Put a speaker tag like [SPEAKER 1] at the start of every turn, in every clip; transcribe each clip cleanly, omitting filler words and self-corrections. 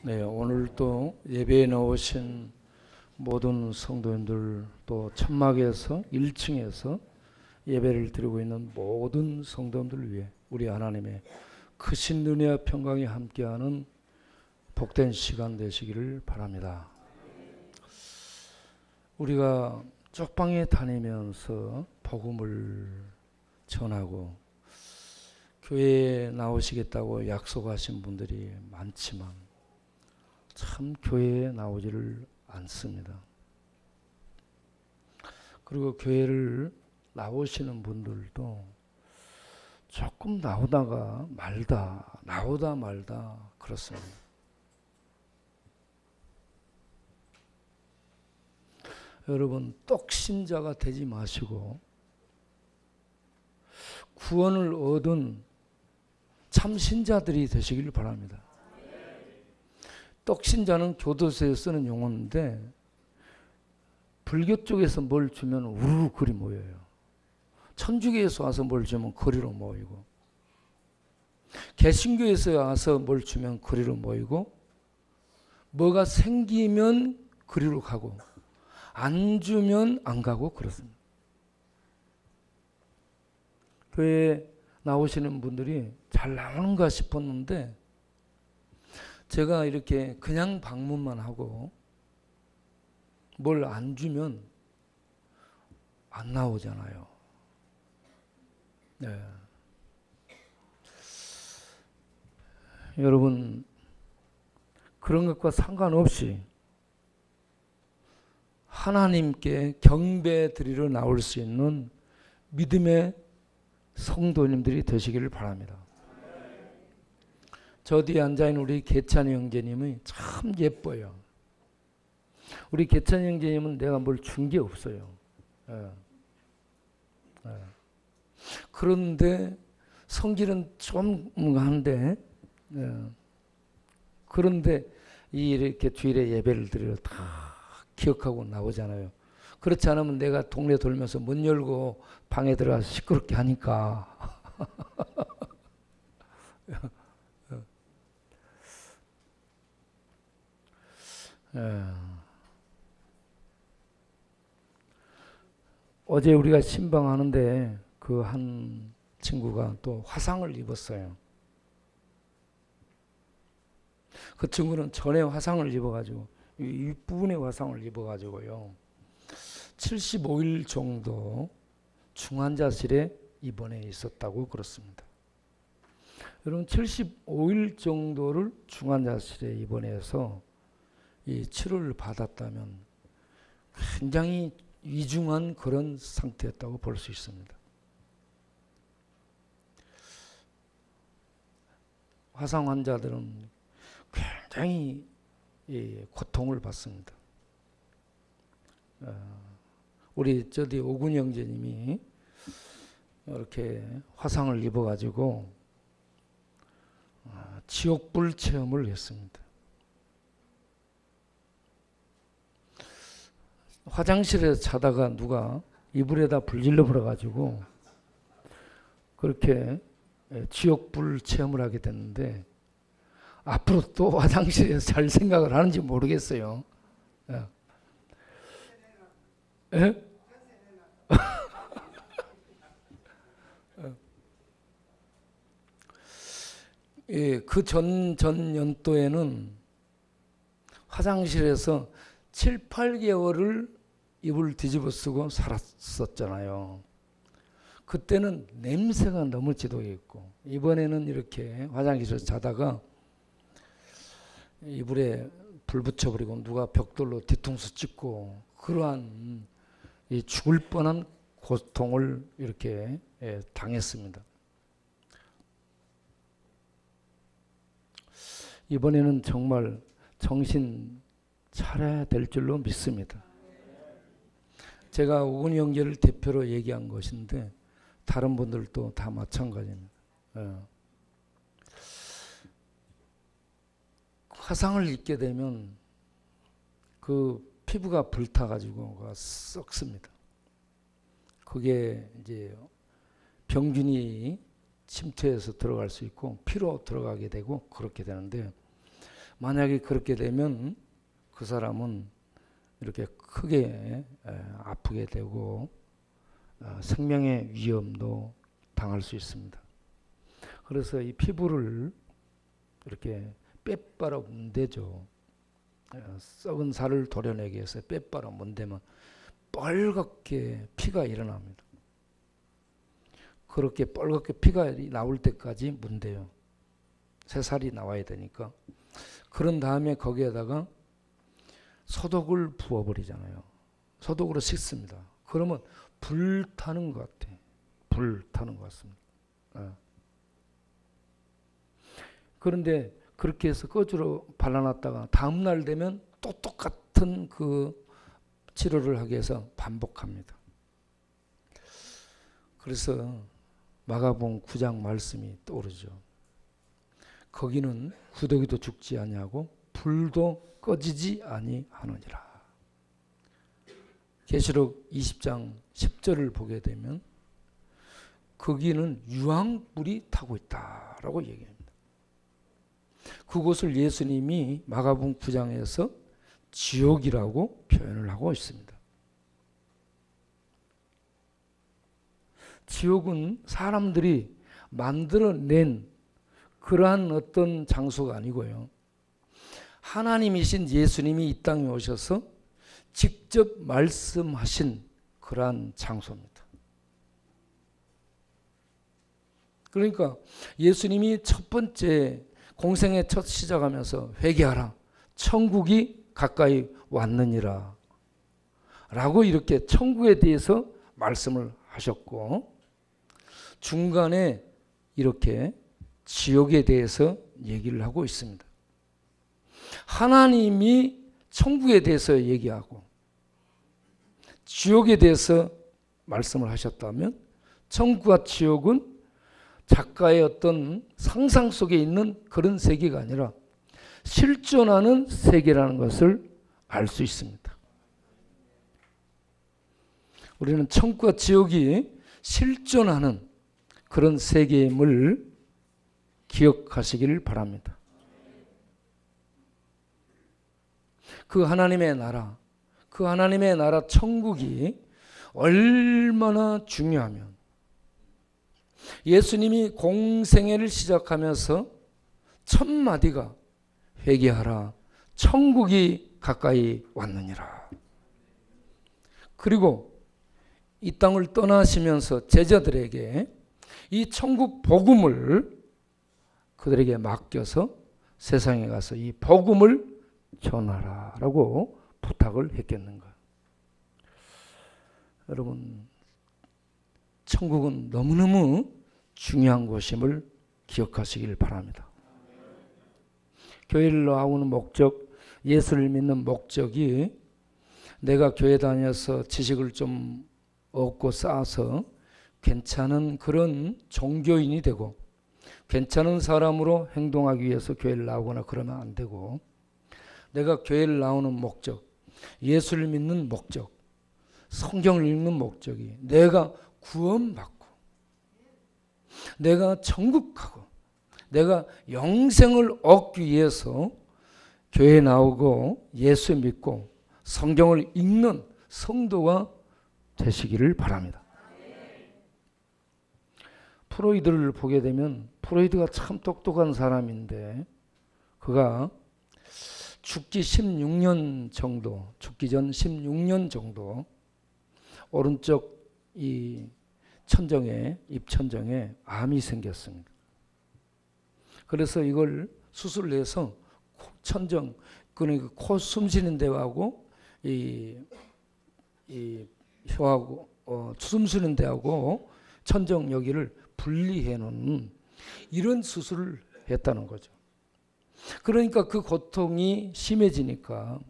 [SPEAKER 1] 네, 오늘 또 예배에 나오신 모든 성도님들, 또 천막에서 1층에서 예배를 드리고 있는 모든 성도님들을 위해 우리 하나님의 크신 은혜와 평강이 함께하는 복된 시간 되시기를 바랍니다. 우리가 쪽방에 다니면서 복음을 전하고 교회에 나오시겠다고 약속하신 분들이 많지만 참 교회에 나오지를 않습니다. 그리고 교회를 나오시는 분들도 조금 나오다가 말다, 나오다 말다 그렇습니다. 여러분, 떡신자가 되지 마시고 구원을 얻은 참신자들이 되시길 바랍니다. 떡신자는 교도소에 쓰는 용어인데 불교 쪽에서 뭘 주면 우르르 그리 모여요. 천주교에서 와서 뭘 주면 그리로 모이고, 개신교에서 와서 뭘 주면 그리로 모이고, 뭐가 생기면 그리로 가고 안 주면 안 가고 그렇습니다. 교회에 나오시는 분들이 잘 나오는가 싶었는데 제가 이렇게 그냥 방문만 하고 뭘 안 주면 안 나오잖아요. 네. 여러분, 그런 것과 상관없이 하나님께 경배 드리러 나올 수 있는 믿음의 성도님들이 되시기를 바랍니다. 저 뒤에 앉아있는 우리 개찬이 형제님이 참 예뻐요. 우리 개찬이 형제님은 내가 뭘 준 게 없어요. 예. 예. 그런데 성질은 좀 한데, 예. 그런데 이렇게 주일에 예배를 드리러 다 기억하고 나오잖아요. 그렇지 않으면 내가 동네 돌면서 문 열고 방에 들어가서 시끄럽게 하니까. 예. 어제 우리가 신방하는데 그 한 친구가 또 화상을 입었어요. 그 친구는 전에 화상을 입어가지고 윗부분에 화상을 입어가지고요. 75일 정도 중환자실에 입원해 있었다고 그렇습니다. 여러분, 75일 정도를 중환자실에 입원해서 이 치료를 받았다면 굉장히 위중한 그런 상태였다고 볼 수 있습니다. 화상 환자들은 굉장히 고통을 받습니다. 우리 저기 오군 형제님이 이렇게 화상을 입어가지고 지옥불 체험을 했습니다. 화장실에서 자다가 누가 이불에다 불 질러 버려가지고 그렇게 지옥불 체험을 하게 됐는데 앞으로 또 화장실에서 잘 생각을 하는지 모르겠어요. 예? 예, 그 전 연도에는 화장실에서 7, 8개월을 이불 뒤집어 쓰고 살았었잖아요. 그때는 냄새가 너무 지독했고, 이번에는 이렇게 화장실에서 자다가 이불에 불 붙여버리고 누가 벽돌로 뒤통수 찍고 그러한 죽을 뻔한 고통을 이렇게 당했습니다. 이번에는 정말 정신 차려야 될 줄로 믿습니다. 제가 오근희 형제를 대표로 얘기한 것인데 다른 분들도 다 마찬가지입니다. 화상을 입게 되면 그 피부가 불타가지고 썩습니다. 그게 이제 병균이 침투해서 들어갈 수 있고 피로 들어가게 되고 그렇게 되는데 만약에 그렇게 되면 그 사람은 이렇게 크게 아프게 되고 생명의 위험도 당할 수 있습니다. 그래서 이 피부를 이렇게 빼빨아 문대죠. 썩은 살을 도려내기 위해서 빼빨아 문대면 빨갛게 피가 일어납니다. 그렇게 빨갛게 피가 나올 때까지 문대요. 새살이 나와야 되니까. 그런 다음에 거기에다가 소독을 부어버리잖아요. 소독으로 씻습니다. 그러면 불타는 것 같아. 불타는 것 같습니다. 그런데 그렇게 해서 꺼주로 발라놨다가 다음날 되면 또 똑같은 그 치료를 하기 위해서 반복합니다. 그래서 마가복음 9장 말씀이 떠오르죠. 거기는 구더기도 죽지 아니하고 불도 꺼지지 아니하느니라. 계시록 20장 10절을 보게 되면 거기는 유황불이 타고 있다라고 얘기합니다. 그곳을 예수님이 마가복음 9장에서 지옥이라고 표현을 하고 있습니다. 지옥은 사람들이 만들어낸 그러한 어떤 장소가 아니고요. 하나님이신 예수님이 이 땅에 오셔서 직접 말씀하신 그러한 장소입니다. 그러니까 예수님이 첫 번째 공생의 첫 시작하면서 회개하라. 천국이 가까이 왔느니라. 라고 이렇게 천국에 대해서 말씀을 하셨고 중간에 이렇게 지옥에 대해서 얘기를 하고 있습니다. 하나님이 천국에 대해서 얘기하고 지옥에 대해서 말씀을 하셨다면 천국과 지옥은 작가의 어떤 상상 속에 있는 그런 세계가 아니라 실존하는 세계라는 것을 알 수 있습니다. 우리는 천국과 지옥이 실존하는 그런 세계임을 기억하시기를 바랍니다. 그 하나님의 나라, 그 하나님의 나라 천국이 얼마나 중요하면 예수님이 공생애를 시작하면서 첫 마디가 회개하라. 천국이 가까이 왔느니라. 그리고 이 땅을 떠나시면서 제자들에게 이 천국 복음을 그들에게 맡겨서 세상에 가서 이 복음을 전하라라고 부탁을 했겠는가. 여러분, 천국은 너무너무 중요한 곳임을 기억하시길 바랍니다. 교회를 나오는 목적, 예수를 믿는 목적이 내가 교회 다녀서 지식을 좀 얻고 쌓아서 괜찮은 그런 종교인이 되고 괜찮은 사람으로 행동하기 위해서 교회를 나오거나 그러면 안 되고 내가 교회를 나오는 목적, 예수를 믿는 목적, 성경을 읽는 목적이 내가 구원받고 내가 천국 가고 내가 영생을 얻기 위해서 교회에 나오고 예수 믿고 성경을 읽는 성도가 되시기를 바랍니다. 프로이드를 보게 되면 프로이드가 참 똑똑한 사람인데 그가 죽기 16년 정도, 죽기 전 16년 정도 오른쪽 이 천정에, 입천정에 암이 생겼습니다. 그래서 이걸 수술을 해서 천정, 그러니까 코 숨쉬는 데하고 이 혀하고 숨 쉬는 데하고 천정 여기를 분리해 놓은 이런 수술을 했다는 거죠. 그러니까 그 고통이 심해지니까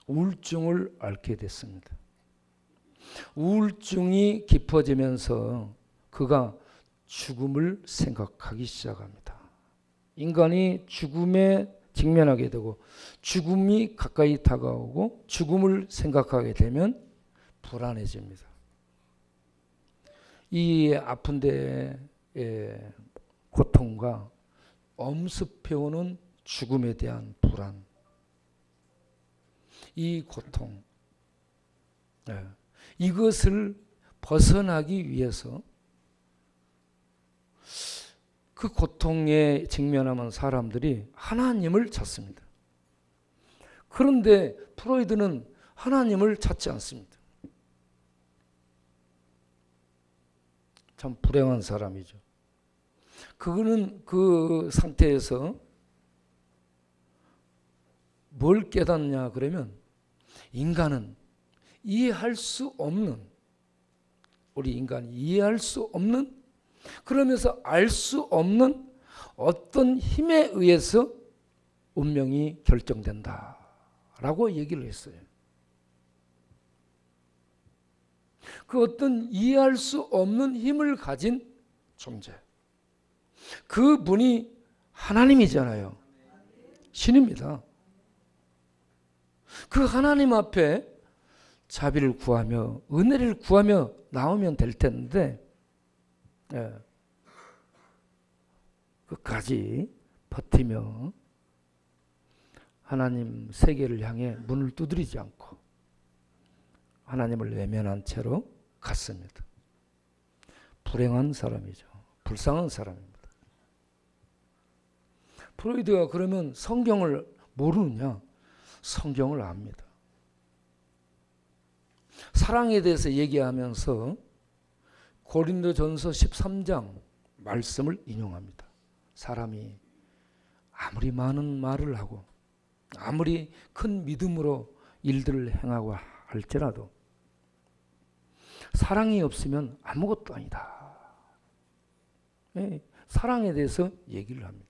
[SPEAKER 1] 우울증을 앓게 됐습니다. 우울증이 깊어지면서 그가 죽음을 생각하기 시작합니다. 인간이 죽음에 직면하게 되고 죽음이 가까이 다가오고 죽음을 생각하게 되면 불안해집니다. 이 아픈 데의 고통과 엄습해오는 죽음에 대한 불안, 이 고통, 이것을 벗어나기 위해서 그 고통에 직면하는 사람들이 하나님을 찾습니다. 그런데 프로이드는 하나님을 찾지 않습니다. 참 불행한 사람이죠. 그거는 그 상태에서 뭘 깨닫냐 그러면 인간은 이해할 수 없는, 우리 인간이 이해할 수 없는, 그러면서 알 수 없는 어떤 힘에 의해서 운명이 결정된다라고 얘기를 했어요. 그 어떤 이해할 수 없는 힘을 가진 존재, 그 분이 하나님이잖아요. 신입니다. 그 하나님 앞에 자비를 구하며 은혜를 구하며 나오면 될 텐데 끝까지 버티며 하나님 세계를 향해 문을 두드리지 않고 하나님을 외면한 채로 갔습니다. 불행한 사람이죠. 불쌍한 사람입니다. 프로이드가 그러면 성경을 모르느냐? 성경을 압니다. 사랑에 대해서 얘기하면서 고린도전서 13장 말씀을 인용합니다. 사람이 아무리 많은 말을 하고 아무리 큰 믿음으로 일들을 행하고 할지라도 사랑이 없으면 아무것도 아니다. 사랑에 대해서 얘기를 합니다.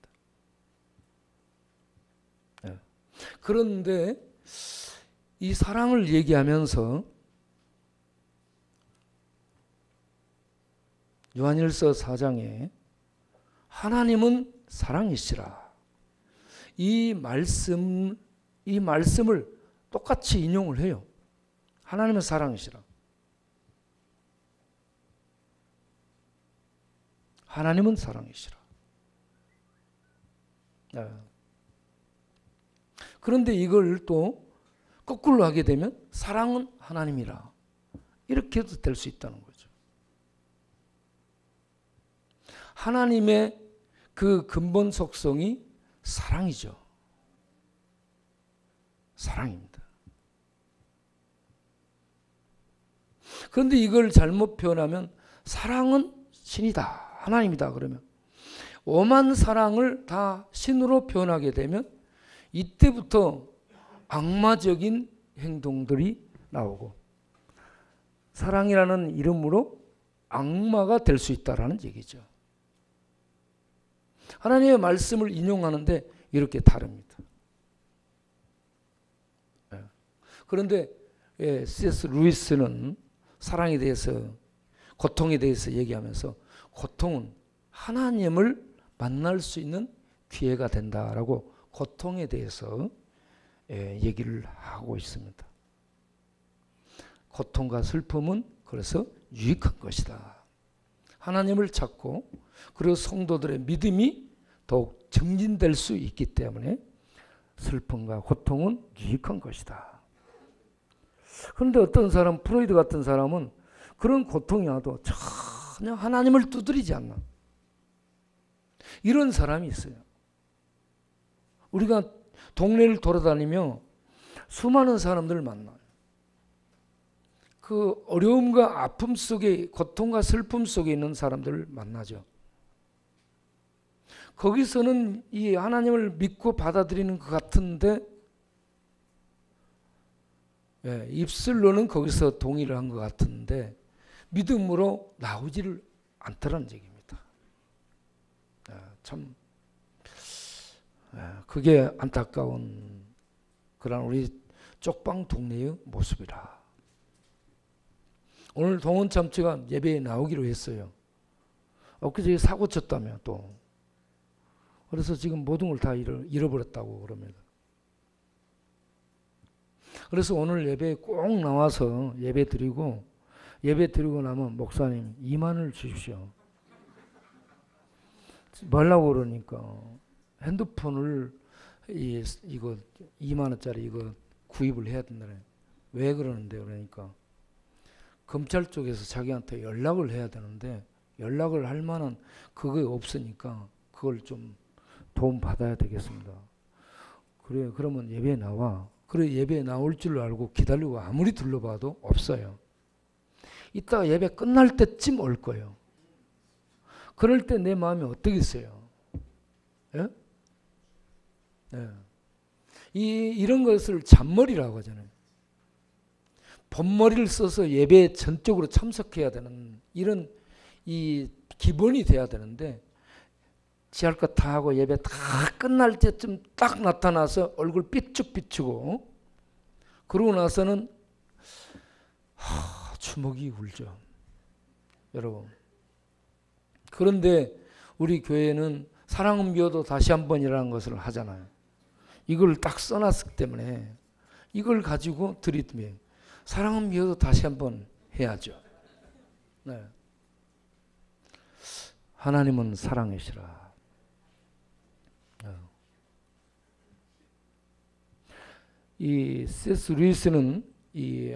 [SPEAKER 1] 그런데 이 사랑을 얘기하면서 요한일서 4장에 하나님은 사랑이시라, 이 말씀을 똑같이 인용을 해요. 하나님은 사랑이시라. 하나님은 사랑이시라. 그런데 이걸 또 거꾸로 하게 되면 사랑은 하나님이라, 이렇게 해도 될 수 있다는 거죠. 하나님의 그 근본 속성이 사랑이죠. 사랑입니다. 그런데 이걸 잘못 표현하면 사랑은 신이다, 하나님이다 그러면 오만 사랑을 다 신으로 표현하게 되면 이때부터 악마적인 행동들이 나오고 사랑이라는 이름으로 악마가 될 수 있다는 얘기죠. 하나님의 말씀을 인용하는데 이렇게 다릅니다. 그런데 C.S. 루이스는 사랑에 대해서, 고통에 대해서 얘기하면서 고통은 하나님을 만날 수 있는 기회가 된다라고 고통에 대해서 얘기를 하고 있습니다. 고통과 슬픔은 그래서 유익한 것이다. 하나님을 찾고 그리고 성도들의 믿음이 더욱 증진될 수 있기 때문에 슬픔과 고통은 유익한 것이다. 그런데 어떤 사람, 프로이드 같은 사람은 그런 고통이 와도 전혀 하나님을 두드리지 않는 이런 사람이 있어요. 우리가 동네를 돌아다니며 수많은 사람들을 만나요. 그 어려움과 아픔 속에, 고통과 슬픔 속에 있는 사람들을 만나죠. 거기서는 이 하나님을 믿고 받아들이는 것 같은데 입술로는 거기서 동의를 한 것 같은데 믿음으로 나오지를 않더라는 얘기입니다. 참 그게 안타까운 그런 우리 쪽방 동네의 모습이라. 오늘 동원참치가 예배에 나오기로 했어요. 엊그제 사고 쳤다며 또. 그래서 지금 모든 걸 다 잃어버렸다고 그럽니다. 그래서 오늘 예배에 꼭 나와서 예배 드리고 나면 목사님 2만을 주십시오. 말라고 그러니까 핸드폰을 이거 2만 원짜리 이거 구입을 해야 된다네. 왜 그러는데 그러니까 검찰 쪽에서 자기한테 연락을 해야 되는데 연락을 할 만한 그게 없으니까 그걸 좀 도움 받아야 되겠습니다. 그래 그러면 예배에 나와. 그래 예배에 나올 줄 알고 기다리고 아무리 둘러봐도 없어요. 이따가 예배 끝날 때쯤 올 거예요. 그럴 때 내 마음이 어떻겠어요? 예? 네. 이런 것을 잔머리라고 하잖아요. 본머리를 써서 예배에 전적으로 참석해야 되는 이런 이 기본이 돼야 되는데 지할 것 다 하고 예배 다 끝날 때쯤 딱 나타나서 얼굴 삐쭉 비추고 그러고 나서는 주먹이 울죠. 여러분. 그런데 우리 교회는 사랑은 미워도 다시 한번이라는 것을 하잖아요. 이걸 딱 써놨기 때문에 이걸 가지고 들이대면 사랑은 미워도 다시 한번 해야죠. 네. 하나님은 사랑이시라. 이 C.S. 루이스는 이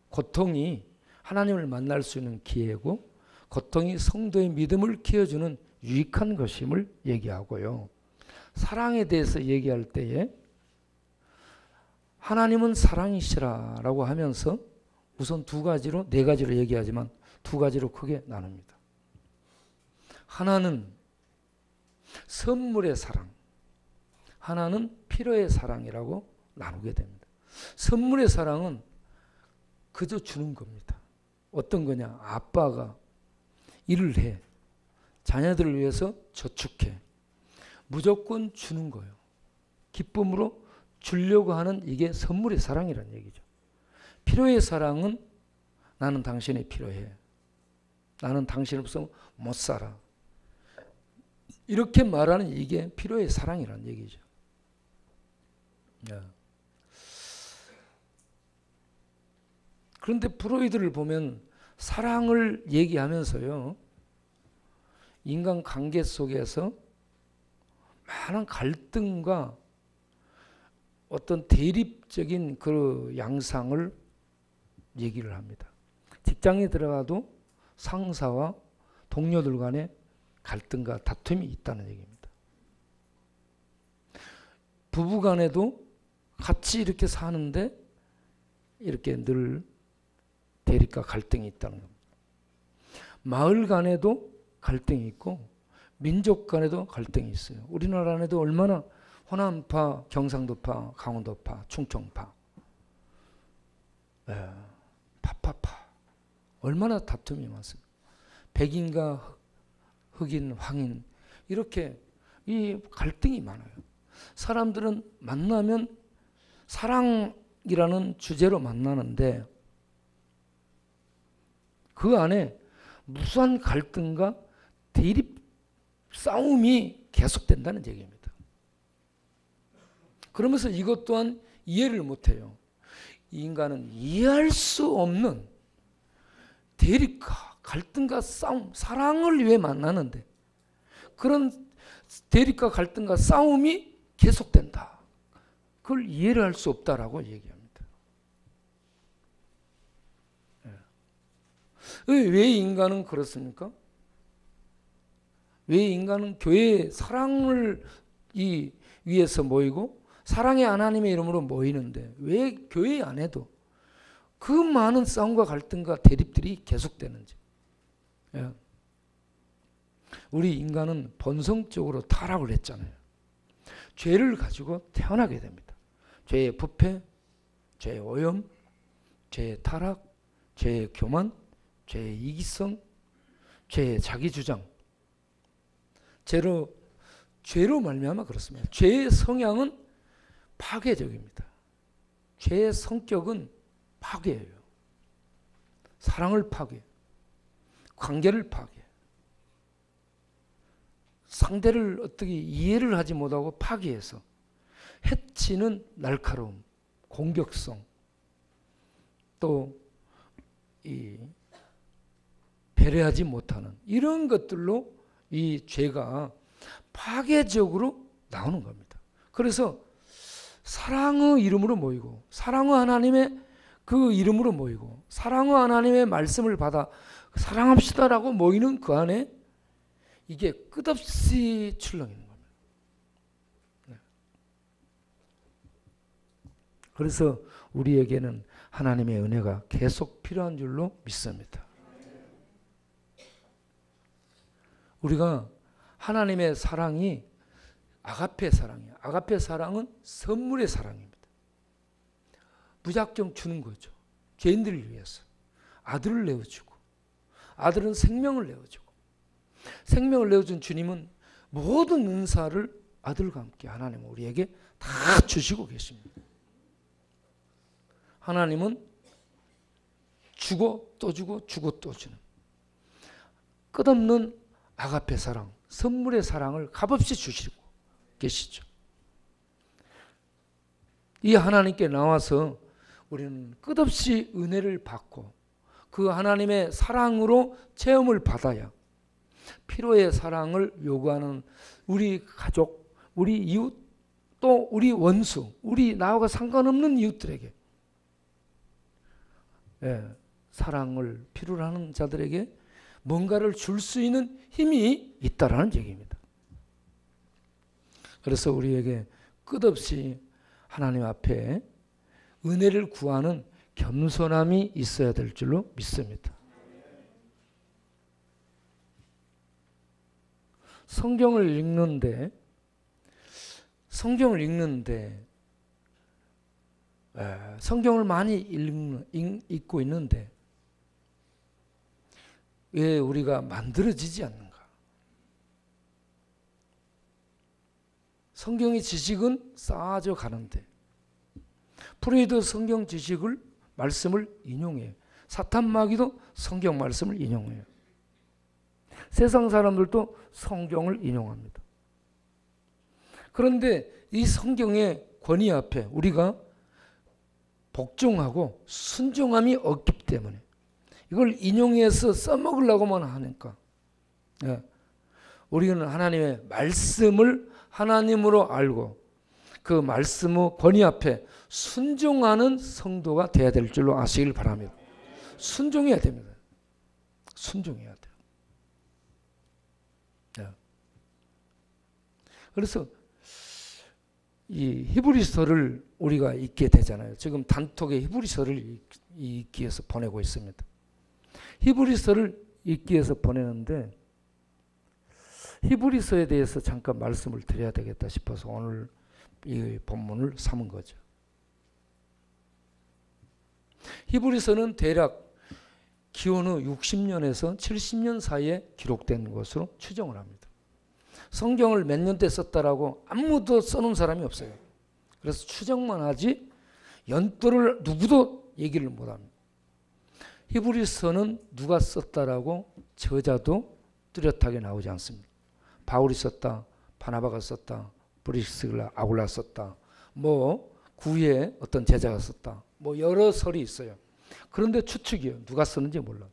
[SPEAKER 1] 고통이 하나님을 만날 수 있는 기회고 고통이 성도의 믿음을 키워주는 유익한 것임을 얘기하고요. 사랑에 대해서 얘기할 때에 하나님은 사랑이시라 라고 하면서 우선 두 가지로 네 가지로 얘기하지만 두 가지로 크게 나눕니다. 하나는 선물의 사랑, 하나는 필요의 사랑이라고 나누게 됩니다. 선물의 사랑은 그저 주는 겁니다. 어떤 거냐? 아빠가 일을 해. 자녀들을 위해서 저축해. 무조건 주는 거예요. 기쁨으로 주려고 하는 이게 선물의 사랑이라는 얘기죠. 필요의 사랑은 나는 당신이 필요해. 나는 당신 없으면 못 살아. 이렇게 말하는 이게 필요의 사랑이라는 얘기죠. 그런데 프로이드를 보면 사랑을 얘기하면서요. 인간 관계 속에서 많은 갈등과 어떤 대립적인 그 양상을 얘기를 합니다. 직장에 들어가도 상사와 동료들 간에 갈등과 다툼이 있다는 얘기입니다. 부부 간에도 같이 이렇게 사는데 이렇게 늘 대립과 갈등이 있다는 겁니다. 마을 간에도 갈등이 있고 민족 간에도 갈등이 있어요. 우리나라 안에도 얼마나 호남파, 경상도파, 강원도파, 충청파, 파파파 얼마나 다툼이 많습니다. 백인과 흑인, 황인 이렇게 이 갈등이 많아요. 사람들은 만나면 사랑이라는 주제로 만나는데 그 안에 무수한 갈등과 대립 싸움이 계속된다는 얘기입니다. 그러면서 이것 또한 이해를 못해요. 인간은 이해할 수 없는 대립과 갈등과 싸움, 사랑을 위해 만나는데 그런 대립과 갈등과 싸움이 계속된다. 그걸 이해를 할 수 없다라고 얘기합니다. 왜 인간은 그렇습니까? 왜 인간은 교회의 사랑을 위해서 모이고 사랑의 하나님의 이름으로 모이는데 왜 교회 안에도 그 많은 싸움과 갈등과 대립들이 계속되는지. 우리 인간은 본성적으로 타락을 했잖아요. 죄를 가지고 태어나게 됩니다. 죄의 부패, 죄의 오염, 죄의 타락, 죄의 교만, 죄의 이기성, 죄의 자기주장. 죄로 말미암아 그렇습니다. 죄의 성향은 파괴적입니다. 죄의 성격은 파괴예요. 사랑을 파괴, 관계를 파괴, 상대를 어떻게 이해를 하지 못하고 파괴해서 해치는 날카로움, 공격성, 또 이 배려하지 못하는 이런 것들로 이 죄가 파괴적으로 나오는 겁니다. 그래서 사랑의 이름으로 모이고 사랑의 하나님의 그 이름으로 모이고 사랑의 하나님의 말씀을 받아 사랑합시다라고 모이는 그 안에 이게 끝없이 출렁이는 겁니다. 네. 그래서 우리에게는 하나님의 은혜가 계속 필요한 줄로 믿습니다. 우리가 하나님의 사랑이 아가페 사랑이에요. 아가페 사랑은 선물의 사랑입니다. 무작정 주는 거죠. 죄인들을 위해서. 아들을 내어주고 아들은 생명을 내어주고 생명을 내어준 주님은 모든 은사를 아들과 함께 하나님은 우리에게 다 주시고 계십니다. 하나님은 주고 또 주고 주고 또 주는 끝없는 아가페 사랑, 선물의 사랑을 값없이 주시고 계시죠. 이 하나님께 나와서 우리는 끝없이 은혜를 받고 그 하나님의 사랑으로 체험을 받아야 필요의 사랑을 요구하는 우리 가족, 우리 이웃, 또 우리 원수, 우리 나와 상관없는 이웃들에게 사랑을 필요로 하는 자들에게 뭔가를 줄 수 있는 힘이 있다라는 얘기입니다. 그래서 우리에게 끝없이 하나님 앞에 은혜를 구하는 겸손함이 있어야 될 줄로 믿습니다. 성경을 읽는데 성경을 많이 읽고 있는데 왜 우리가 만들어지지 않는가? 성경의 지식은 쌓아져 가는데 프로이도 성경 지식을 말씀을 인용해요. 사탄 마귀도 성경 말씀을 인용해요. 세상 사람들도 성경을 인용합니다. 그런데 이 성경의 권위 앞에 우리가 복종하고 순종함이 없기 때문에 이걸 인용해서 써먹으려고만 하니까 우리는 하나님의 말씀을 하나님으로 알고 그 말씀의 권위 앞에 순종하는 성도가 되어야 될 줄로 아시길 바랍니다. 순종해야 됩니다. 순종해야 돼요. 그래서 이 히브리서를 우리가 읽게 되잖아요. 지금 단톡에 히브리서를 읽기 위해서 보내고 있습니다. 히브리서를 읽기 위해서 보내는데 히브리서에 대해서 잠깐 말씀을 드려야 되겠다 싶어서 오늘 이 본문을 삼은 거죠. 히브리서는 대략 기원 후 60년에서 70년 사이에 기록된 것으로 추정을 합니다. 성경을 몇 년대 썼다라고 아무도 써놓은 사람이 없어요. 그래서 추정만 하지 연도를 누구도 얘기를 못합니다. 히브리서는 누가 썼다라고 저자도 뚜렷하게 나오지 않습니다. 바울이 썼다, 바나바가 썼다, 브리스길라, 아굴라 썼다, 뭐 구에 어떤 제자가 썼다, 뭐 여러 설이 있어요. 그런데 추측이에요. 누가 썼는지 몰라.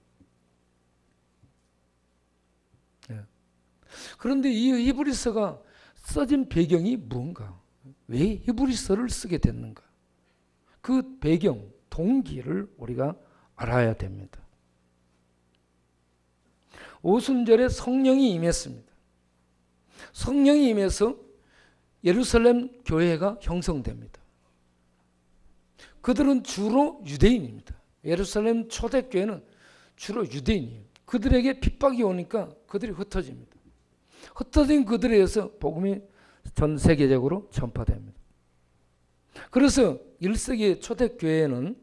[SPEAKER 1] 그런데 이 히브리서가 써진 배경이 뭔가? 왜 히브리서를 쓰게 됐는가? 그 배경, 동기를 우리가 알아야 됩니다. 오순절에 성령이 임했습니다. 성령이 임해서 예루살렘 교회가 형성됩니다. 그들은 주로 유대인입니다. 예루살렘 초대교회는 주로 유대인이에요. 그들에게 핍박이 오니까 그들이 흩어집니다. 흩어진 그들에 의해서 복음이 전 세계적으로 전파됩니다. 그래서 1세기 초대교회는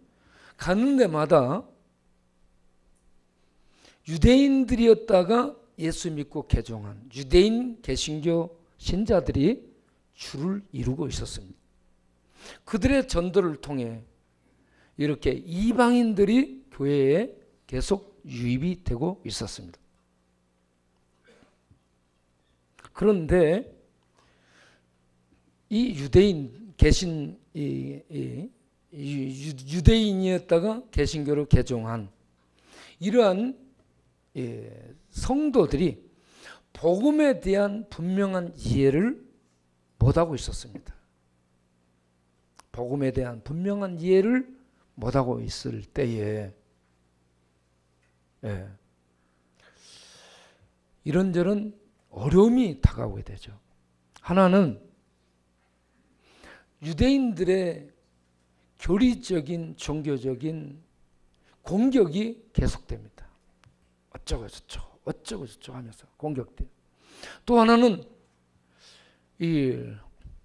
[SPEAKER 1] 가는 데마다 유대인들이었다가 예수 믿고 개종한 유대인 개신교 신자들이 줄을 이루고 있었습니다. 그들의 전도를 통해 이렇게 이방인들이 교회에 계속 유입이 되고 있었습니다. 그런데 이 유대인 개신 유대인이었다가 개신교로 개종한 이러한 성도들이 복음에 대한 분명한 이해를 못하고 있었습니다. 복음에 대한 분명한 이해를 못하고 있을 때에 이런저런 어려움이 다가오게 되죠. 하나는 유대인들의 교리적인 종교적인 공격이 계속됩니다. 어쩌고 저쩌고 하면서 공격돼요. 또 하나는 이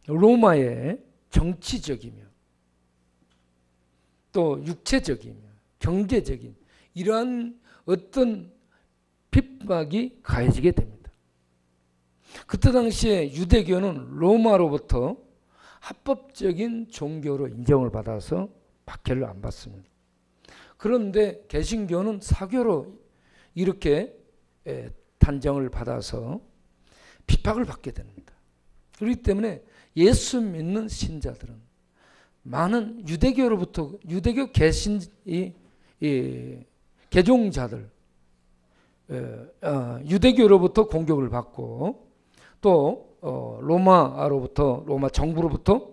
[SPEAKER 1] 로마의 정치적이며 또 육체적이며 경제적인 이러한 어떤 핍박이 가해지게 됩니다. 그때 당시에 유대교는 로마로부터 합법적인 종교로 인정을 받아서 박해를 안 받습니다. 그런데 개신교는 사교로 이렇게 단정을 받아서 핍박을 받게 됩니다. 그렇기 때문에 예수 믿는 신자들은 많은 유대교로부터 유대교 개종자들 유대교로부터 공격을 받고 또 로마 정부로부터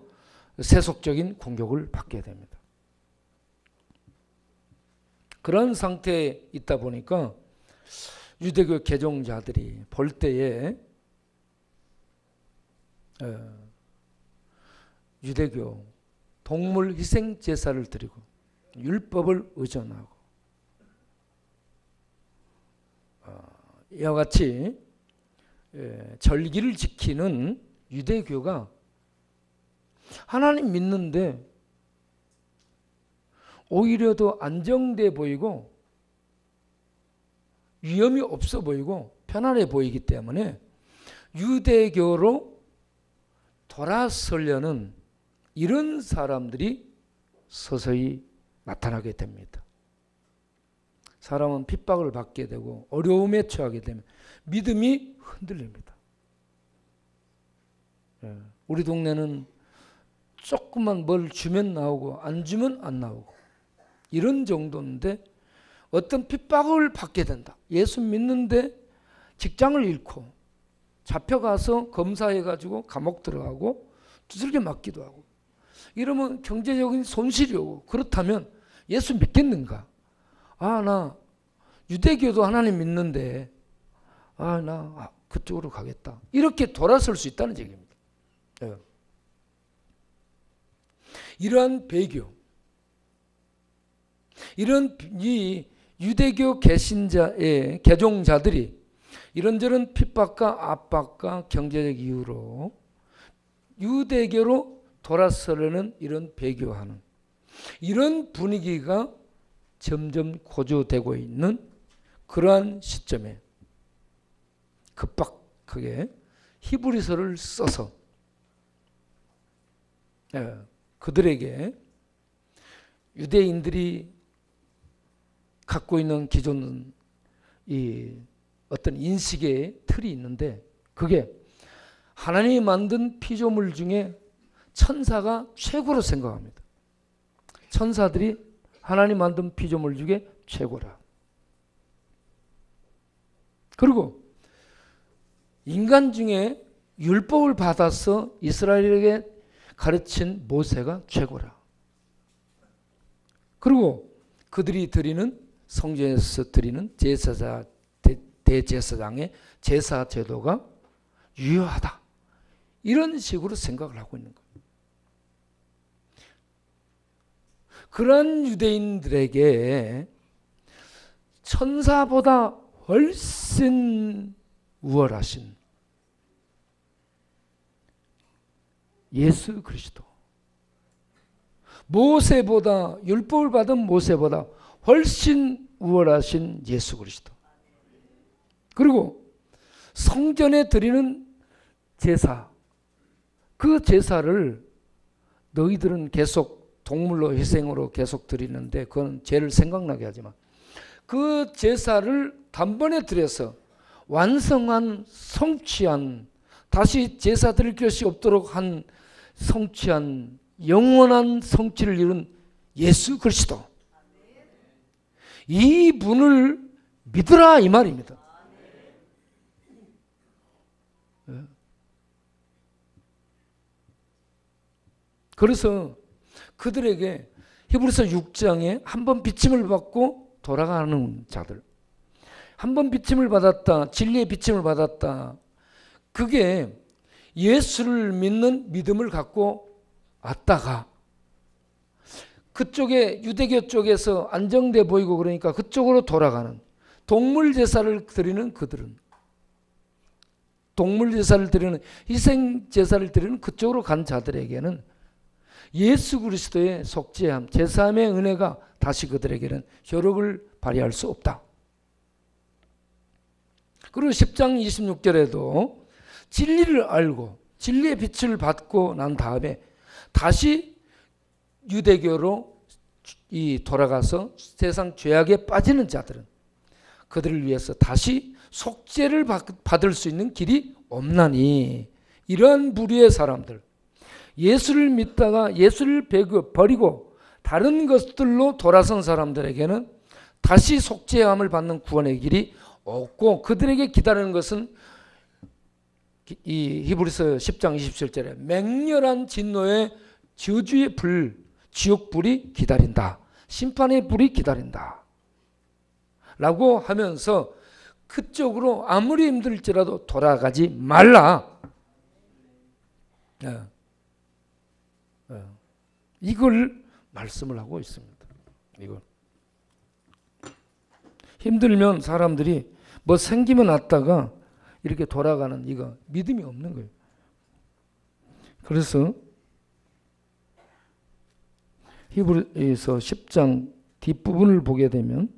[SPEAKER 1] 세속적인 공격을 받게 됩니다. 그런 상태에 있다 보니까 유대교 개종자들이 볼 때에 유대교 동물 희생 제사를 드리고 율법을 의존하고 이와 같이 절기를 지키는 유대교가 하나님 믿는데 오히려 더 안정돼 보이고 위험이 없어 보이고 편안해 보이기 때문에 유대교로 돌아서려는 이런 사람들이 서서히 나타나게 됩니다. 사람은 핍박을 받게 되고 어려움에 처하게 되면 믿음이 흔들립니다. 우리 동네는 조금만 뭘 주면 나오고 안 주면 안 나오고 이런 정도인데 어떤 핍박을 받게 된다. 예수 믿는데 직장을 잃고 잡혀가서 검사해가지고 감옥 들어가고 두들겨 맞기도 하고 이러면 경제적인 손실이 오고 그렇다면 예수 믿겠는가? 나 유대교도 하나님 믿는데 나 그쪽으로 가겠다. 이렇게 돌아설 수 있다는 얘기입니다. 이러한 배교, 이런 이 유대교 개신자의 개종자들이 이런저런 핍박과 압박과 경제적 이유로 유대교로 돌아서려는 이런 배교하는 이런 분위기가 점점 고조되고 있는 그러한 시점에 급박하게 히브리서를 써서 그들에게 유대인들이 갖고 있는 기존 이 어떤 인식의 틀이 있는데 그게 하나님이 만든 피조물 중에 천사가 최고로 생각합니다. 천사들이 하나님 만든 피조물 중에 최고라. 그리고 인간 중에 율법을 받아서 이스라엘에게 가르친 모세가 최고라. 그리고 그들이 드리는 성전에서 드리는 대제사장의 제사 제도가 유효하다. 이런 식으로 생각을 하고 있는 거예요. 그런 유대인들에게 천사보다 훨씬 우월하신 예수 그리스도, 모세보다 율법을 받은 모세보다 훨씬 우월하신 예수 그리스도, 그리고 성전에 드리는 제사, 그 제사를 너희들은 계속 동물로 희생으로 계속 드리는데 그건 죄를 생각나게 하지만 그 제사를 단번에 드려서 완성한 성취한 다시 제사 드릴 것이 없도록 한 성취한 영원한 성취를 이룬 예수 그리스도, 이 분을 믿으라 이 말입니다. 그래서 그들에게 히브리서 6장에 한 번 비침을 받고 돌아가는 자들, 한 번 비침을 받았다, 진리의 비침을 받았다, 그게 예수를 믿는 믿음을 갖고 왔다가 그쪽에 유대교 쪽에서 안정돼 보이고 그러니까 그쪽으로 돌아가는, 동물 제사를 드리는 그들은, 동물 제사를 드리는, 희생 제사를 드리는 그쪽으로 간 자들에게는 예수 그리스도의 속죄함, 제사함의 은혜가 다시 그들에게는 효력을 발휘할 수 없다. 그리고 10장 26절에도 진리를 알고 진리의 빛을 받고 난 다음에 다시 유대교로 돌아가서 세상 죄악에 빠지는 자들은 그들을 위해서 다시 속죄를 받을 수 있는 길이 없나니, 이러한 부류의 사람들, 예수를 믿다가 예수를 버리고 다른 것들로 돌아선 사람들에게는 다시 속죄함을 받는 구원의 길이 없고, 그들에게 기다리는 것은 이 히브리서 10장 27절에 맹렬한 진노의 저주의 불, 지옥불이 기다린다, 심판의 불이 기다린다 라고 하면서 그쪽으로 아무리 힘들지라도 돌아가지 말라, 이걸 말씀을 하고 있습니다. 이걸 힘들면 사람들이 뭐 생기면 왔다가 이렇게 돌아가는, 이거 믿음이 없는 거예요. 그래서 히브리서 10장 뒷부분을 보게 되면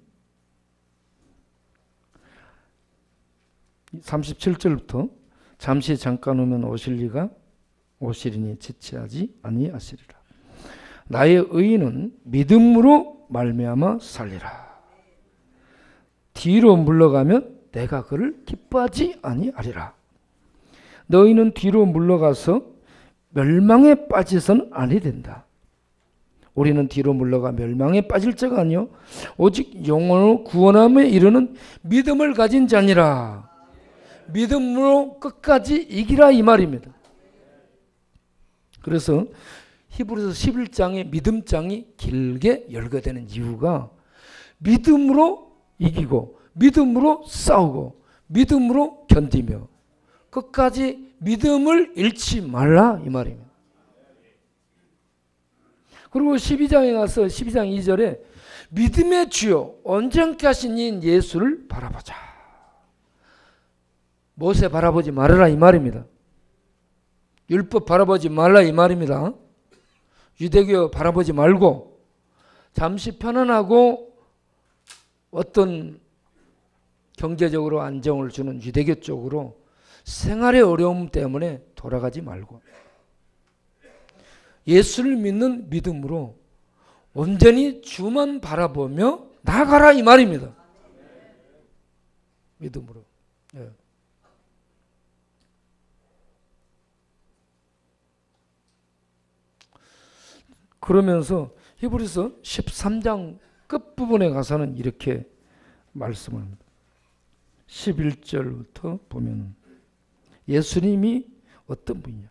[SPEAKER 1] 37절부터 잠시 잠깐 오면 오실 이니 지체하지 아니하시리라. 나의 의인은 믿음으로 말미암아 살리라. 뒤로 물러가면 내가 그를 기뻐하지 아니하리라. 너희는 뒤로 물러가서 멸망에 빠져서는 아니 된다. 우리는 뒤로 물러가 멸망에 빠질 자가 아니요 오직 영원으로 구원함에 이르는 믿음을 가진 자니라. 믿음으로 끝까지 이기라, 이 말입니다. 그래서 히브리서 11장의 믿음장이 길게 열거되는 이유가 믿음으로 이기고 믿음으로 싸우고 믿음으로 견디며 끝까지 믿음을 잃지 말라, 이 말입니다. 그리고 12장에 가서 12장 2절에 믿음의 주요 온전케 하신 이인 예수를 바라보자. 모세 바라보지 말아라, 이 말입니다. 율법 바라보지 말라, 이 말입니다. 유대교 바라보지 말고 잠시 편안하고 어떤 경제적으로 안정을 주는 유대교 쪽으로 생활의 어려움 때문에 돌아가지 말고 예수를 믿는 믿음으로 온전히 주만 바라보며 나아가라, 이 말입니다. 믿음으로. 예. 그러면서 히브리서 13장 끝부분에 가서는 이렇게 말씀을 합니다. 11절부터 보면 예수님이 어떤 분이냐.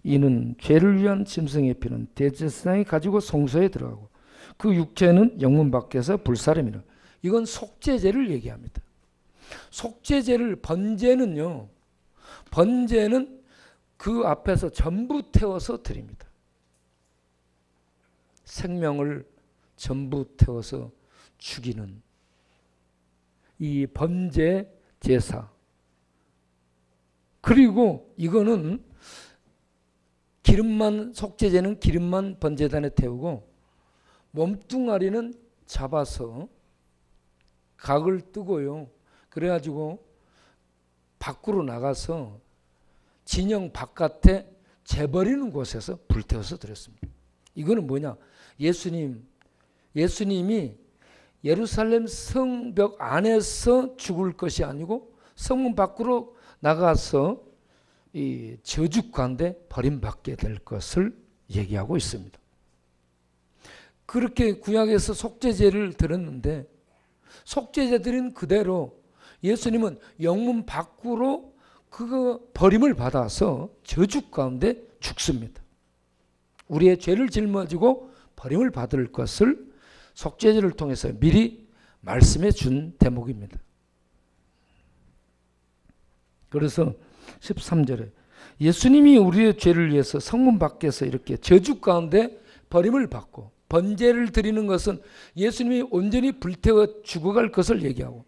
[SPEAKER 1] 이는 죄를 위한 짐승의 피는 대제사장이 가지고 성소에 들어가고 그 육체는 영문 밖에서 불사름이라. 이건 속죄제를 얘기합니다. 속죄제를, 번제는요, 번제는 그 앞에서 전부 태워서 드립니다. 생명을 전부 태워서 죽이는 이 번제 제사. 그리고 이거는 기름만, 속죄제는 기름만 번제단에 태우고 몸뚱아리는 잡아서 각을 뜨고요. 그래가지고 밖으로 나가서 진영 바깥에 재버리는 곳에서 불태워서 드렸습니다. 이거는 뭐냐? 예수님이 예루살렘 성벽 안에서 죽을 것이 아니고 성문 밖으로 나가서 이 저주 가운데 버림받게 될 것을 얘기하고 있습니다. 그렇게 구약에서 속죄제를 드렸는데 속죄제 드린 그대로 예수님은 영문 밖으로 그거 버림을 받아서 저주 가운데 죽습니다. 우리의 죄를 짊어지고 버림을 받을 것을 속죄제를 통해서 미리 말씀해 준 대목입니다. 그래서 13절에 예수님이 우리의 죄를 위해서 성문 밖에서 이렇게 저주 가운데 버림을 받고, 번제를 드리는 것은 예수님이 온전히 불태워 죽어갈 것을 얘기하고,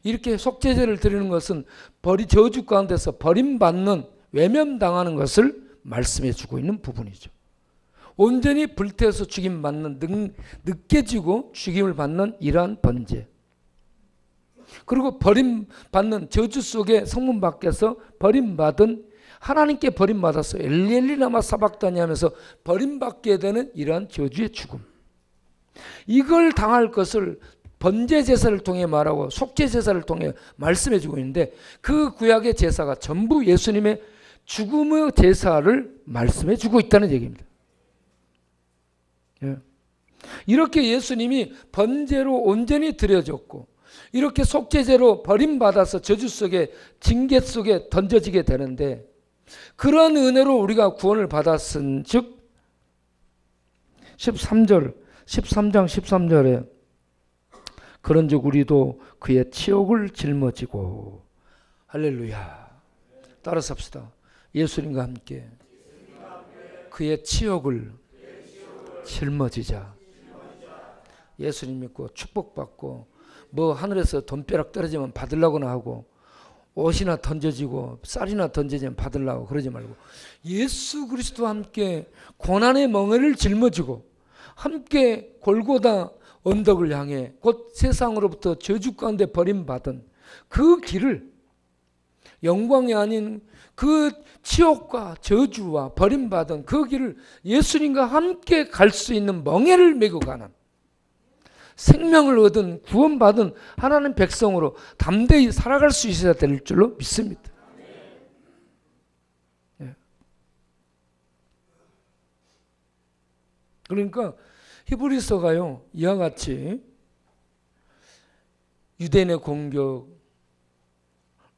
[SPEAKER 1] 이렇게 속죄제를 드리는 것은 저주 가운데서 버림받는, 외면당하는 것을 말씀해 주고 있는 부분이죠. 온전히 불태워서 죽임받는, 느껴지고 죽임을 받는 이러한 번제, 그리고 버림받는 저주 속에 성문 밖에서 버림받은, 하나님께 버림받았어 엘리엘리 라마 사박다니 하면서 버림받게 되는 이러한 저주의 죽음, 이걸 당할 것을 번제 제사를 통해 말하고 속죄 제사를 통해 말씀해 주고 있는데, 그 구약의 제사가 전부 예수님의 죽음의 제사를 말씀해 주고 있다는 얘기입니다. 이렇게 예수님이 번제로 온전히 드려졌고, 이렇게 속죄제로 버림받아서 저주 속에, 징계 속에 던져지게 되는데, 그런 은혜로 우리가 구원을 받았은 즉 13장 13절에 그런즉 우리도 그의 치욕을 짊어지고, 할렐루야, 따라서 합시다. 예수님과 함께 그의 치욕을 짊어지자. 예수님 믿고 축복받고, 뭐 하늘에서 돈벼락 떨어지면 받으려고나 하고, 옷이나 던져지고 쌀이나 던져지면 받으려고 그러지 말고, 예수 그리스도와 함께 고난의 멍에를 짊어지고 함께 골고다 언덕을 향해 곧 세상으로부터 저주 가운데 버림받은 그 길을, 영광이 아닌 그 치욕과 저주와 버림받은 그 길을 예수님과 함께 갈 수 있는 멍에를 메고 가는, 생명을 얻은 구원받은 하나님 백성으로 담대히 살아갈 수 있어야 될 줄로 믿습니다. 예. 그러니까 히브리서가요, 이와 같이 유대인의 공격,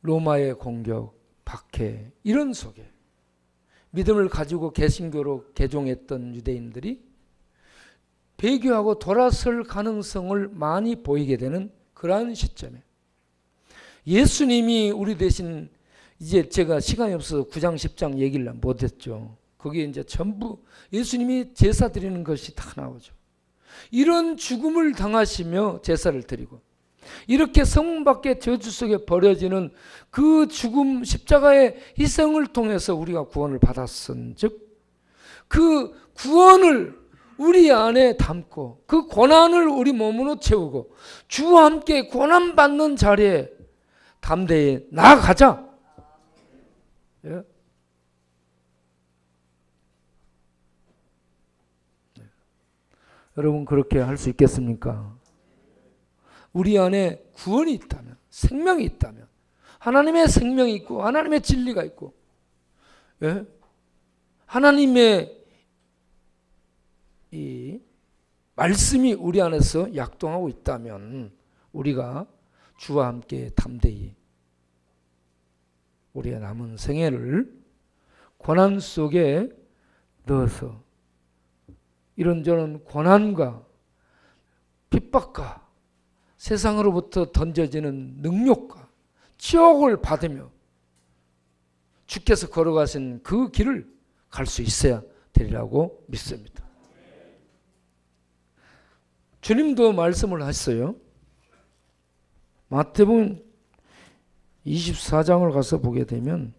[SPEAKER 1] 로마의 공격, 박해, 이런 속에 믿음을 가지고 개신교로 개종했던 유대인들이 배교하고 돌아설 가능성을 많이 보이게 되는 그러한 시점에 예수님이 우리 대신, 이제 제가 시간이 없어서 9장 10장 얘기를 못했죠. 거기에 이제 전부 예수님이 제사 드리는 것이 다 나오죠. 이런 죽음을 당하시며 제사를 드리고, 이렇게 성문 밖에 저주 속에 버려지는 그 죽음, 십자가의 희생을 통해서 우리가 구원을 받았은 즉, 그 구원을 우리 안에 담고 그 고난을 우리 몸으로 채우고 주와 함께 고난받는 자리에 담대히 나아가자. 예? 네. 여러분, 그렇게 할 수 있겠습니까? 우리 안에 구원이 있다면, 생명이 있다면, 하나님의 생명이 있고 하나님의 진리가 있고, 예? 하나님의 이 말씀이 우리 안에서 약동하고 있다면, 우리가 주와 함께 담대히 우리의 남은 생애를 고난 속에 넣어서 이런저런 고난과 핍박과 세상으로부터 던져지는 능욕과 치욕을 받으며 주께서 걸어가신 그 길을 갈 수 있어야 되리라고 믿습니다. 주님도 말씀을 하셨어요. 마태복음 24장을 가서 보게 되면,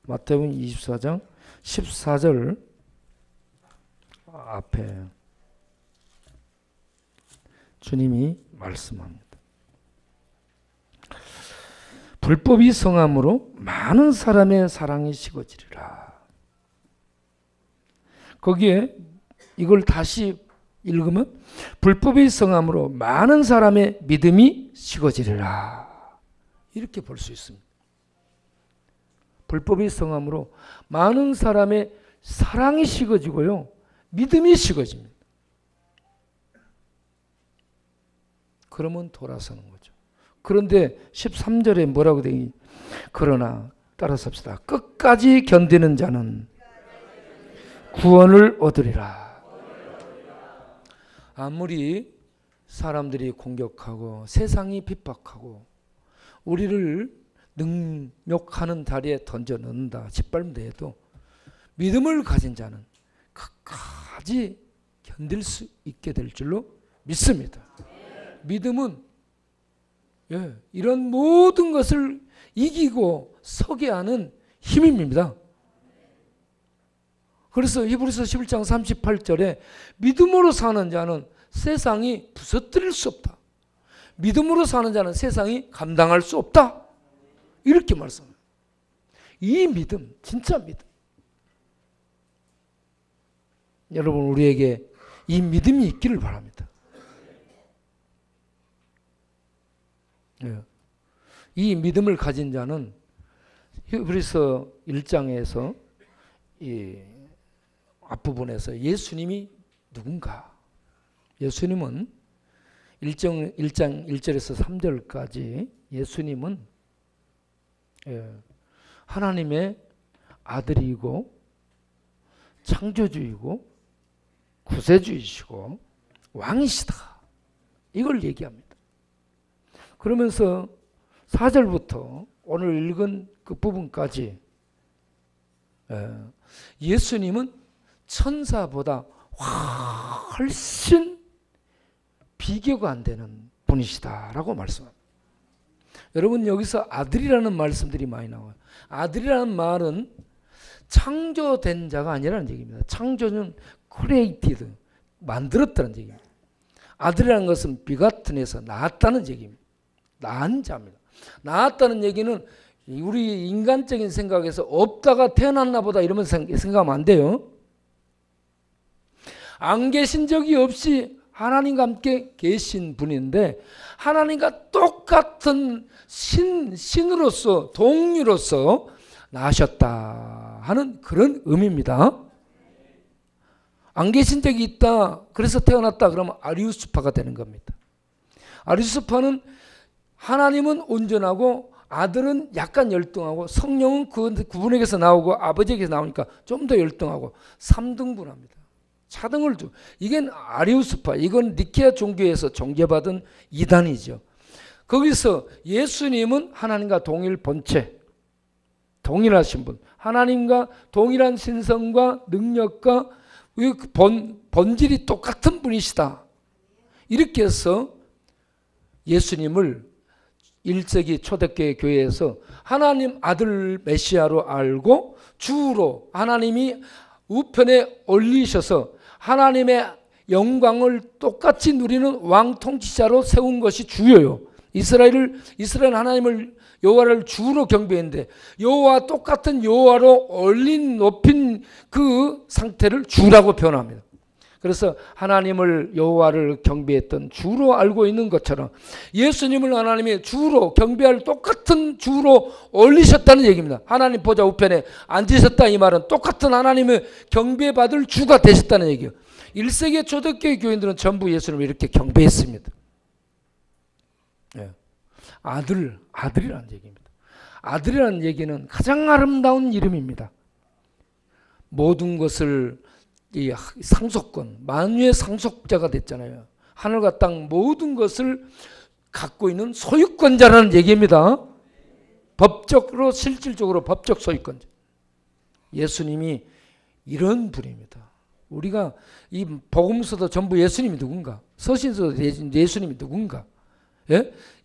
[SPEAKER 1] 마태복음 24장 14절 앞에 주님이 말씀합니다. 불법이 성함으로 많은 사람의 사랑이 식어지리라. 거기에 이걸 다시 읽으면 불법이 성함으로 많은 사람의 믿음이 식어지리라, 이렇게 볼 수 있습니다. 불법이 성함으로 많은 사람의 사랑이 식어지고요, 믿음이 식어집니다. 그러면 돌아서는 거죠. 그런데 13절에 뭐라고 되니? 그러나, 따라서 합시다. 끝까지 견디는 자는 구원을 얻으리라. 아무리 사람들이 공격하고 세상이 핍박하고 우리를 능욕하는 다리에 던져 넣는다 짓밟는다 해도 믿음을 가진 자는 끝까지 견딜 수 있게 될 줄로 믿습니다. 믿음은 이런 모든 것을 이기고 서게 하는 힘입니다. 그래서 히브리서 11장 38절에 믿음으로 사는 자는 세상이 부서뜨릴 수 없다. 믿음으로 사는 자는 세상이 감당할 수 없다. 이렇게 말씀합니다. 이 믿음, 진짜 믿음. 여러분, 우리에게 이 믿음이 있기를 바랍니다. 이 믿음을 가진 자는 히브리서 1장에서 이 앞부분에서 예수님이 누군가? 예수님은 1장 1절에서 3절까지 예수님은 하나님의 아들이고 창조주이고 구세주이시고 왕이시다. 이걸 얘기합니다. 그러면서 4절부터 오늘 읽은 그 부분까지 예수님은 천사보다 훨씬 비교가 안 되는 분이시다라고 말씀합니다. 여러분, 여기서 아들이라는 말씀들이 많이 나와요. 아들이라는 말은 창조된 자가 아니라는 얘기입니다. 창조는 created, 만들었다는 얘기입니다. 아들이라는 것은 begatten에서 낳았다는 얘기입니다. 낳은 자입니다. 낳았다는 얘기는 우리 인간적인 생각에서 없다가 태어났나 보다 이러면 생각하면 안 돼요. 안 계신 적이 없이 하나님과 함께 계신 분인데 하나님과 똑같은 신으로서 동류로서 나셨다 하는 그런 의미입니다. 안 계신 적이 있다, 그래서 태어났다 그러면 아리우스파가 되는 겁니다. 아리우스파는 하나님은 온전하고 아들은 약간 열등하고 성령은 그분에게서 나오고 아버지에게서 나오니까 좀 더 열등하고 3등분합니다. 차등을 두. 이게 아리우스파, 이건 니케아 종교에서 정죄받은 이단이죠. 거기서 예수님은 하나님과 동일 본체, 동일하신 분, 하나님과 동일한 신성과 능력과 본질이 똑같은 분이시다. 이렇게 해서 예수님을 1세기 초대교회 교회에서 하나님 아들 메시아로 알고 주로 하나님이 우편에 올리셔서 하나님의 영광을 똑같이 누리는 왕 통치자로 세운 것이 주요요. 이스라엘 하나님을 여호와를 주로 경배했는데 여호와 똑같은 여호와로 높인 그 상태를 주라고 표현합니다. 그래서 하나님을 여호와를 경배했던 주로 알고 있는 것처럼 예수님을 하나님의 주로 경배할 똑같은 주로 올리셨다는 얘기입니다. 하나님 보좌 우편에 앉으셨다, 이 말은 똑같은 하나님의 경배받을 주가 되셨다는 얘기예요. 1세기 초대교회 교인들은 전부 예수님을 이렇게 경배했습니다. 아들이라는 얘기입니다. 아들이라는 얘기는 가장 아름다운 이름입니다. 모든 것을 이 상속권, 만유의 상속자가 됐잖아요. 하늘과 땅 모든 것을 갖고 있는 소유권자라는 얘기입니다. 법적으로, 실질적으로 법적 소유권자. 예수님이 이런 분입니다. 우리가 이 복음서도 전부 예수님이 누군가, 서신서도 예수님이 누군가,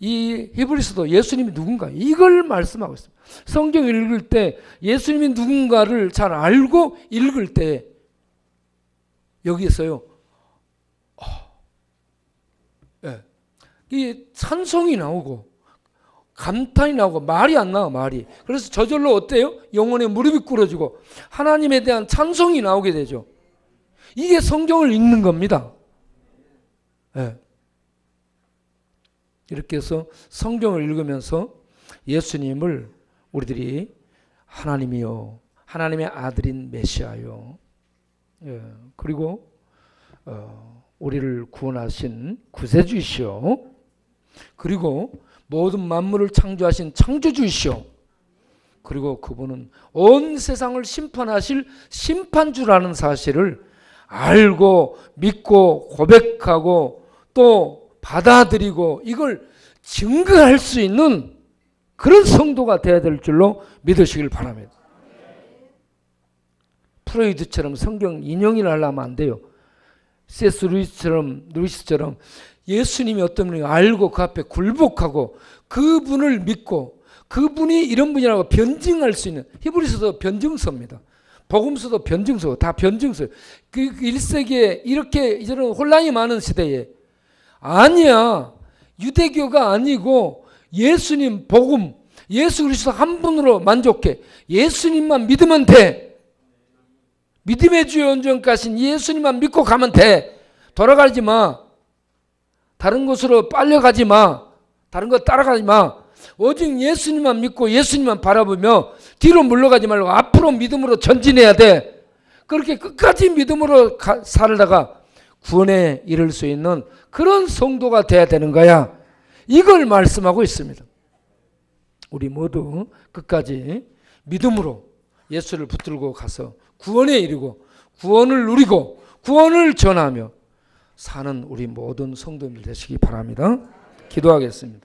[SPEAKER 1] 이 히브리서도 예수님이 누군가, 이걸 말씀하고 있습니다. 성경 읽을 때 예수님이 누군가를 잘 알고 읽을 때 여기에서요, 이 찬송이 나오고 감탄이 나오고 말이 안 나와, 말이. 그래서 저절로 어때요? 영혼의 무릎이 꿇어지고 하나님에 대한 찬송이 나오게 되죠. 이게 성경을 읽는 겁니다. 이렇게 해서 성경을 읽으면서 예수님을 우리들이 하나님이요, 하나님의 아들인 메시아요, 그리고 우리를 구원하신 구세주이시오, 그리고 모든 만물을 창조하신 창조주이시오, 그리고 그분은 온 세상을 심판하실 심판주라는 사실을 알고 믿고 고백하고 또 받아들이고 이걸 증거할 수 있는 그런 성도가 되어야 될 줄로 믿으시길 바랍니다. 프로이드처럼 성경 인용이나 하려면 안 돼요. C.S. 루이스처럼 예수님이 어떤 분인가 알고 그 앞에 굴복하고 그분을 믿고 그분이 이런 분이라고 변증할 수 있는, 히브리서도 변증서입니다. 복음서도 변증서, 다 변증서. 그 1세기에 이렇게 이제는 혼란이 많은 시대에 아니야. 유대교가 아니고 예수님 복음, 예수 그리스도 한 분으로 만족해. 예수님만 믿으면 돼. 믿음의 주여 온전하신 예수님만 믿고 가면 돼. 돌아가지 마. 다른 곳으로 빨려가지 마. 다른 거 따라가지 마. 오직 예수님만 믿고 예수님만 바라보며 뒤로 물러가지 말고 앞으로 믿음으로 전진해야 돼. 그렇게 끝까지 믿음으로 살다가 구원에 이를 수 있는 그런 성도가 돼야 되는 거야. 이걸 말씀하고 있습니다. 우리 모두 끝까지 믿음으로 예수를 붙들고 가서 구원에 이르고 구원을 누리고 구원을 전하며 사는 우리 모든 성도들 되시기 바랍니다. 기도하겠습니다.